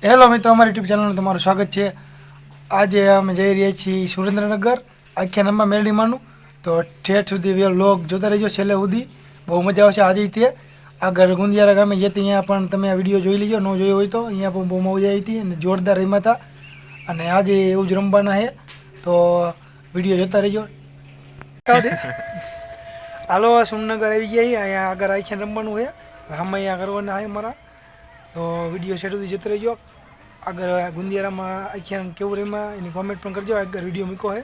Hello મિત્રો, અમારી YouTube ચેનલમાં તમારું સ્વાગત છે। આજે અમે જઈ રહ્યા છીએ સુરેન્દ્રનગર આખ્યા નંબા મેરડીમાંનું। તો ઠેઠ સુધી વ્લોગ જોતા રહેજો છેલ્લે સુધી, બહુ મજા આવશે। આજે તે આગળ ગુંદિયારા ગામે જતી અહીંયા પણ તમે આ વિડીયો જોઈ લેજો, ન જોયો હોય તો। અહીંયા પણ બહુ મજા આવી હતી અને જોરદાર રમ્યા હતા અને આજે એવું જ રમવાના છે, તો વિડીયો જોતા રહેજો। હાલો, સુરેન્દ્રનગર આવી ગયા, અહીંયા આગળ આખ્યા રમવાનું છે, આમાં અહીંયા કરવાના છે અમારા। તો વિડીયો સેટ સુધી જતો રહેજો। આગળ ગુંદિયારામાં આખ્યાન કેવું રમ્યા એની કોમેન્ટ પણ કરજો। આગળ વિડીયો મૂકો છે,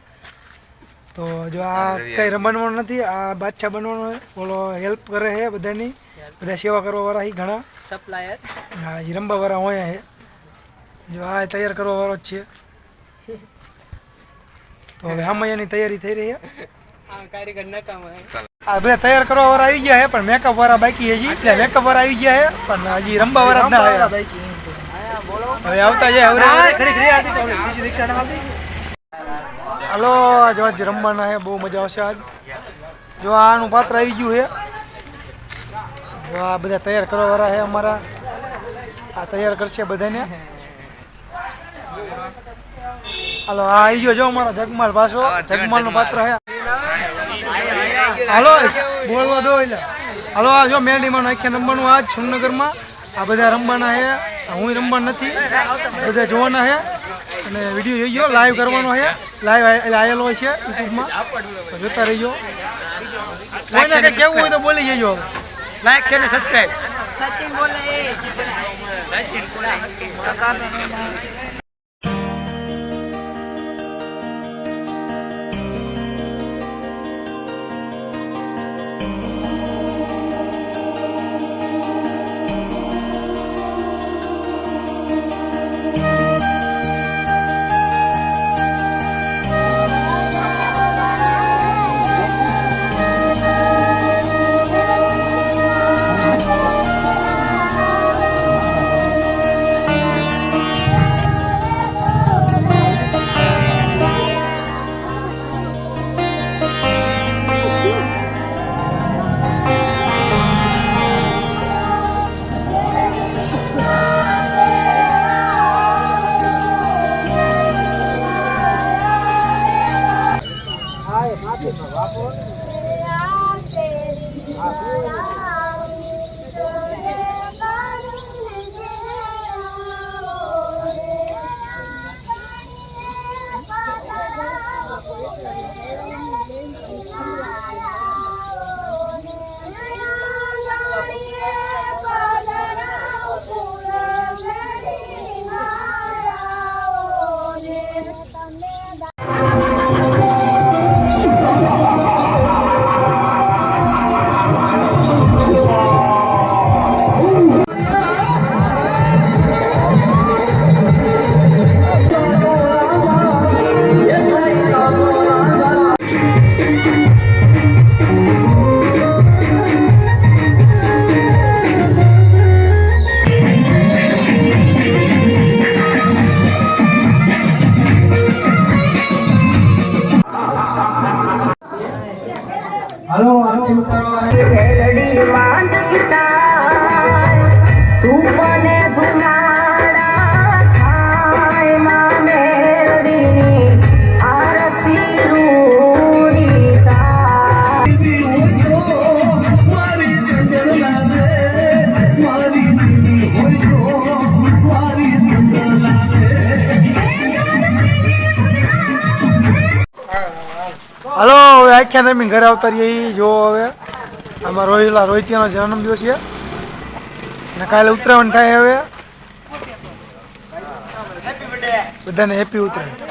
તો જો આ કંઈ રમવાનો નથી, આ બાદશાહ બનવાનો છે। બોલો હેલ્પ કરે છે બધાની, બધા સેવા કરવાવાળા છે ઘણા સપ્લાયર। હા, એ રમવાવાળા હોય છે, જો આ તૈયાર કરવાવાળો જ છે। તો હવે હામૈયાની તૈયારી થઈ રહી છે। આ બધા તૈયાર કરવા વાળા આવી ગયા છે, પણ મેકઅપ વાળા બાકી છે હજી। એટલે મેકઅપ વાળા આવી ગયા છે, પણ હજી રમવા વાળા ના આવ્યા। હવે આવતા જાય હવે હાલો, જો આજ રમવાના છે, બહુ મજા આવશે આજ। જો આનું પાત્ર આવી ગયું છે, જો આ બધા તૈયાર કરવા વાળા છે અમારા, આ તૈયાર કરશે બધાને। હાલો, આ આવી ગયો જો અમારા જગમાલ પાછો, જગમાલ નું પાત્ર છે। હાલો બોલવા દો એટલે હાલો, આ જો મેરડીમાં આખ્યા રમવાનું આજ સુરેન્દ્રનગરમાં આ બધા રમવાના છે। હું રમવા નથી, બધા જોવાના છે અને વિડીયો જોઈજો, લાઈવ કરવાનો છે, લાઈવ આવેલો હોય છે યુટ્યુબમાં, તો જોતા રહીજો। કોઈને કંઈ કેવું હોય તો બોલી જજો, લાઈક છે ને સબસ્ક્રાઈબ। મેલડી માંડીતા તું મને ધુમાડા થાય માં મેલડીની આરતી રૂડીતા મારી ચંદલા દે મારી દીદી હોય તો મારી ચંદલા દે। હાલો, હવે આખ્યા નમી ઘરે આવતા રહીએ। જો હવે આમાં રોહિતિયાનો જન્મદિવસ છે અને કાલે ઉત્તરાયણ થાય। હવે બધાને હેપી ઉત્તરાયણ।